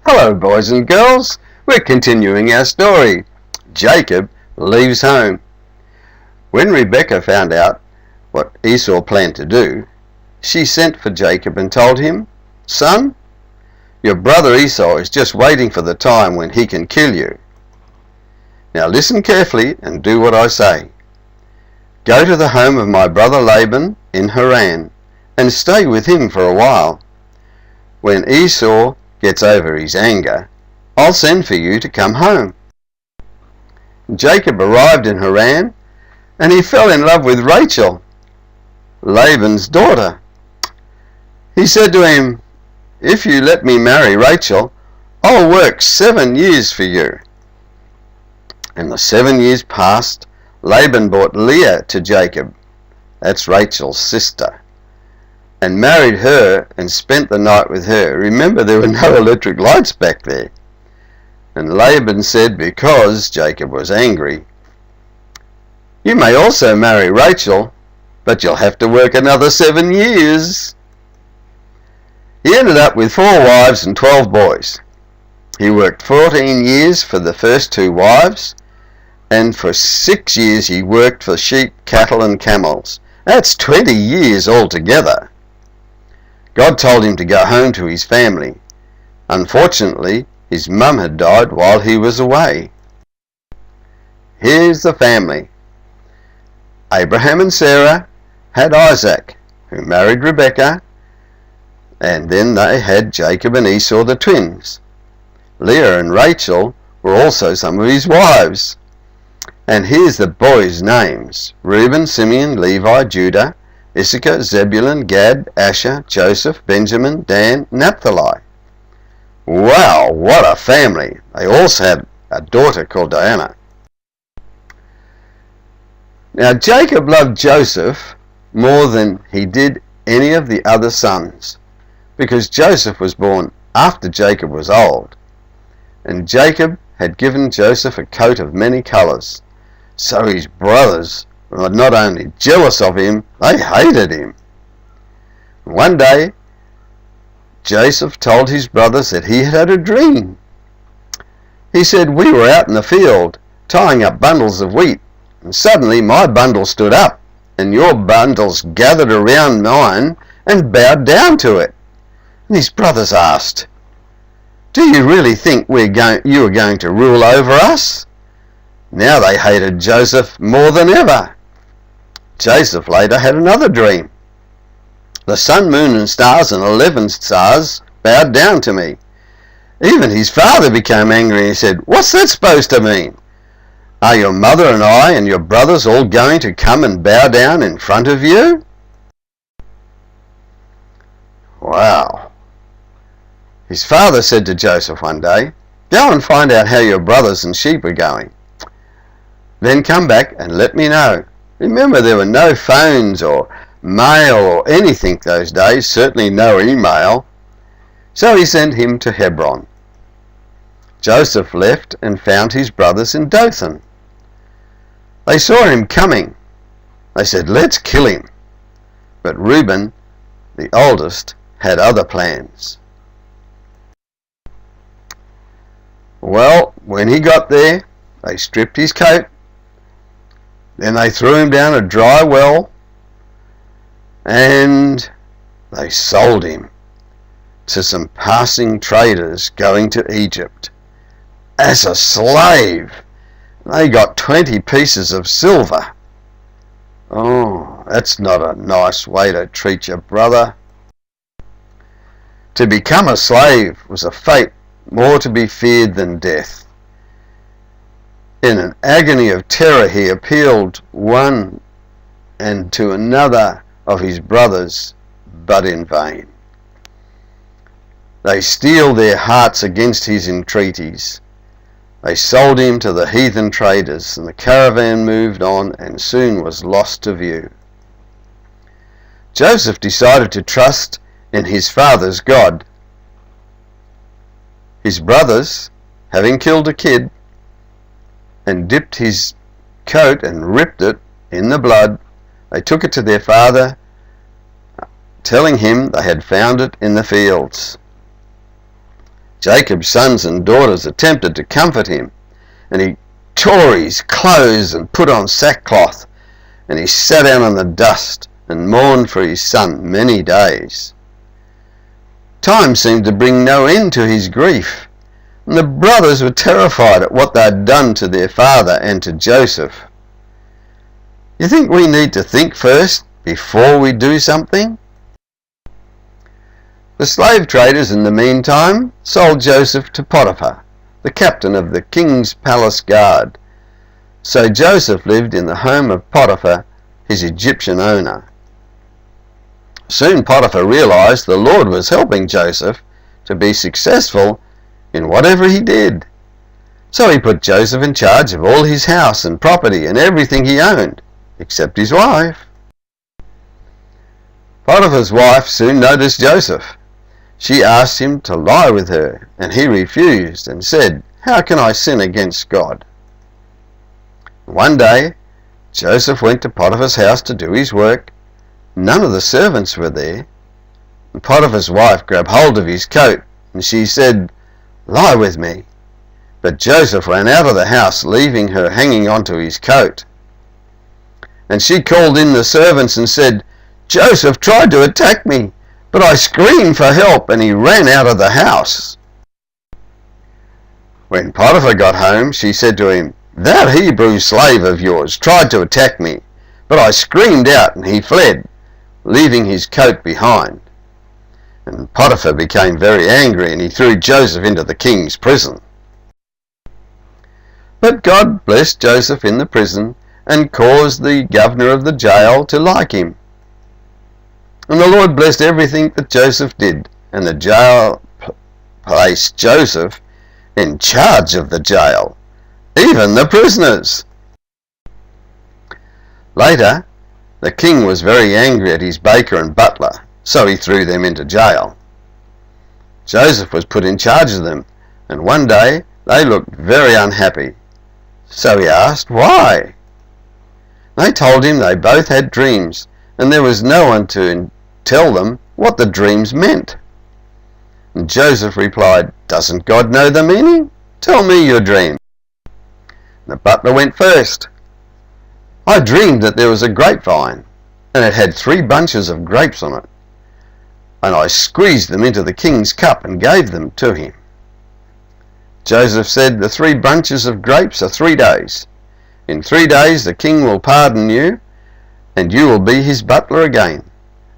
Hello, boys and girls. We're continuing our story. Jacob leaves home. When Rebekah found out what Esau planned to do, she sent for Jacob and told him, "Son, your brother Esau is just waiting for the time when he can kill you. Now listen carefully and do what I say. Go to the home of my brother Laban in Haran and stay with him for a while. When Esau gets over his anger, I'll send for you to come home." Jacob arrived in Haran and he fell in love with Rachel, Laban's daughter. He said to him, "If you let me marry Rachel, I'll work 7 years for you." And the 7 years passed. Laban brought Leah to Jacob, that's Rachel's sister, and married her and spent the night with her. Remember, there were no electric lights back there. And Laban said, because Jacob was angry, "You may also marry Rachel, but you'll have to work another 7 years." He ended up with 4 wives and 12 boys. He worked 14 years for the first 2 wives, and for 6 years he worked for sheep, cattle and camels. That's 20 years altogether. God told him to go home to his family. Unfortunately, his mum had died while he was away. Here's the family. Abraham and Sarah had Isaac, who married Rebekah, and then they had Jacob and Esau, the twins. Leah and Rachel were also some of his wives. And here's the boys' names: Reuben, Simeon, Levi, Judah, Issachar, Zebulun, Gad, Asher, Joseph, Benjamin, Dan, Naphtali. Wow, what a family. They also had a daughter called Diana. Now Jacob loved Joseph more than he did any of the other sons, because Joseph was born after Jacob was old, and Jacob had given Joseph a coat of many colours. So his brothers were not only jealous of him, they hated him. One day, Joseph told his brothers that he had had a dream. He said, "We were out in the field tying up bundles of wheat, and suddenly my bundle stood up, and your bundles gathered around mine and bowed down to it." And his brothers asked, "Do you really think you are going to rule over us?" Now they hated Joseph more than ever. Joseph later had another dream. "The sun, moon and stars and 11 stars bowed down to me." Even his father became angry and he said, "What's that supposed to mean? Are your mother and I and your brothers all going to come and bow down in front of you?" Wow. His father said to Joseph one day, "Go and find out how your brothers and sheep are going. Then come back and let me know." Remember, there were no phones or mail or anything those days, certainly no email. So he sent him to Hebron. Joseph left and found his brothers in Dothan. They saw him coming. They said, "Let's kill him." But Reuben, the oldest, had other plans. Well, when he got there, they stripped his coat. Then they threw him down a dry well, and they sold him to some passing traders going to Egypt as a slave. They got 20 pieces of silver. Oh, that's not a nice way to treat your brother. To become a slave was a fate more to be feared than death. In an agony of terror, he appealed one and to another of his brothers, but in vain. They steeled their hearts against his entreaties. They sold him to the heathen traders, and the caravan moved on and soon was lost to view. Joseph decided to trust in his father's God. His brothers, having killed a kid and dipped his coat and ripped it in the blood, they took it to their father, telling him they had found it in the fields. Jacob's sons and daughters attempted to comfort him, and he tore his clothes and put on sackcloth, and he sat down in the dust and mourned for his son many days. Time seemed to bring no end to his grief, and the brothers were terrified at what they had done to their father and to Joseph. You think we need to think first before we do something? The slave traders in the meantime sold Joseph to Potiphar, the captain of the king's palace guard. So Joseph lived in the home of Potiphar, his Egyptian owner. Soon Potiphar realized the Lord was helping Joseph to be successful in whatever he did. So he put Joseph in charge of all his house and property and everything he owned, except his wife. Potiphar's wife soon noticed Joseph. She asked him to lie with her, and he refused and said, "How can I sin against God?" One day, Joseph went to Potiphar's house to do his work. None of the servants were there. And Potiphar's wife grabbed hold of his coat, and she said, "Lie with me." But Joseph ran out of the house, leaving her hanging onto his coat. And she called in the servants and said, "Joseph tried to attack me, but I screamed for help and he ran out of the house." When Potiphar got home, she said to him, "That Hebrew slave of yours tried to attack me, but I screamed out and he fled, leaving his coat behind." And Potiphar became very angry and he threw Joseph into the king's prison. But God blessed Joseph in the prison and caused the governor of the jail to like him. And the Lord blessed everything that Joseph did, and the jail placed Joseph in charge of the jail, even the prisoners. Later, the king was very angry at his baker and butler, so he threw them into jail. Joseph was put in charge of them, and one day they looked very unhappy. So he asked, "Why?" They told him they both had dreams, and there was no one to tell them what the dreams meant. And Joseph replied, "Doesn't God know the meaning? Tell me your dream." The butler went first. "I dreamed that there was a grapevine, and it had 3 bunches of grapes on it, and I squeezed them into the king's cup and gave them to him." Joseph said, "The 3 bunches of grapes are 3 days. In 3 days the king will pardon you, and you will be his butler again.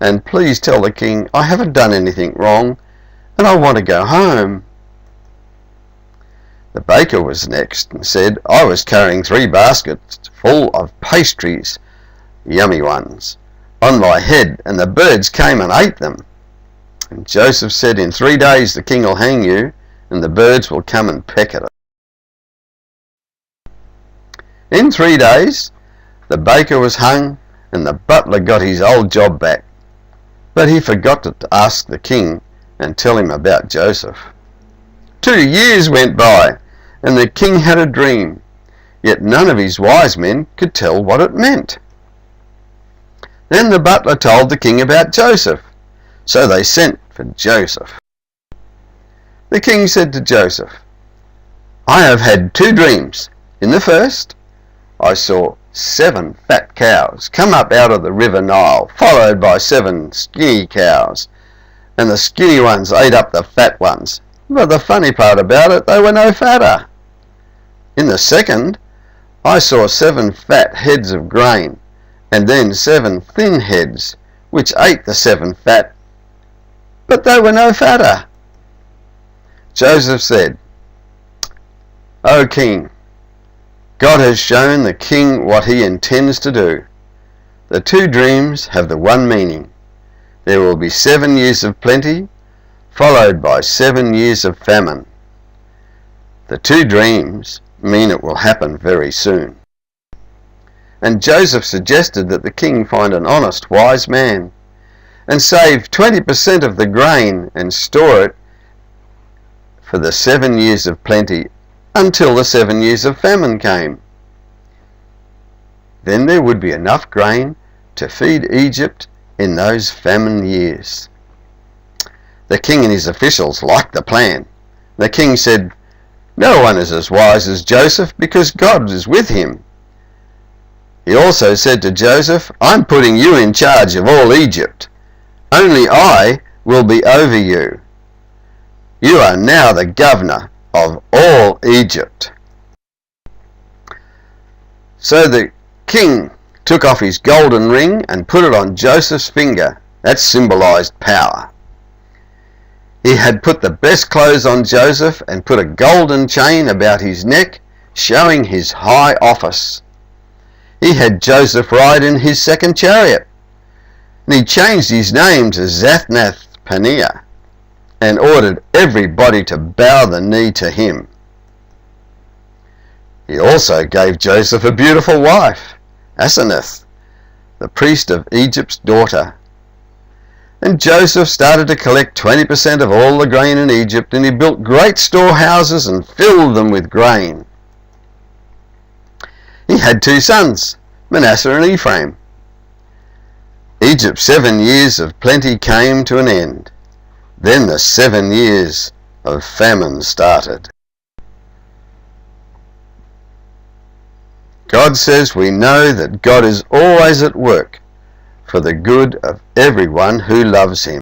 And please tell the king I haven't done anything wrong, and I want to go home." The baker was next and said, "I was carrying 3 baskets full of pastries, yummy ones, on my head, and the birds came and ate them." And Joseph said, "In 3 days the king will hang you, and the birds will come and peck at it." In 3 days, the baker was hung, and the butler got his old job back. But he forgot to ask the king and tell him about Joseph. 2 years went by, and the king had a dream, yet none of his wise men could tell what it meant. Then the butler told the king about Joseph, so they sent for Joseph. The king said to Joseph, "I have had 2 dreams. In the first, I saw 7 fat cows come up out of the river Nile, followed by 7 skinny cows, and the skinny ones ate up the fat ones. But the funny part about it, they were no fatter. In the second, I saw 7 fat heads of grain, and then 7 thin heads, which ate the 7 fat, but they were no fatter." Joseph said, "O king, God has shown the king what he intends to do. The 2 dreams have the one meaning. There will be 7 years of plenty, followed by 7 years of famine. The 2 dreams mean it will happen very soon." And Joseph suggested that the king find an honest, wise man, and save 20% of the grain and store it for the 7 years of plenty until the 7 years of famine came. Then there would be enough grain to feed Egypt in those famine years. The king and his officials liked the plan, The king said, "No one is as wise as Joseph because God is with him." He also said to Joseph, "I'm putting you in charge of all Egypt. Only I will be over you. You are now the governor of all Egypt." So the king took off his golden ring and put it on Joseph's finger. That symbolized power. He had put the best clothes on Joseph and put a golden chain about his neck, showing his high office. He had Joseph ride in his second chariot, and he changed his name to Zaphnath-Paneah and ordered everybody to bow the knee to him. He also gave Joseph a beautiful wife, Asenath, the priest of Egypt's daughter. And Joseph started to collect 20% of all the grain in Egypt, and he built great storehouses and filled them with grain. He had 2 sons, Manasseh and Ephraim. Egypt's 7 years of plenty came to an end. Then the 7 years of famine started. God says we know that God is always at work for the good of everyone who loves him.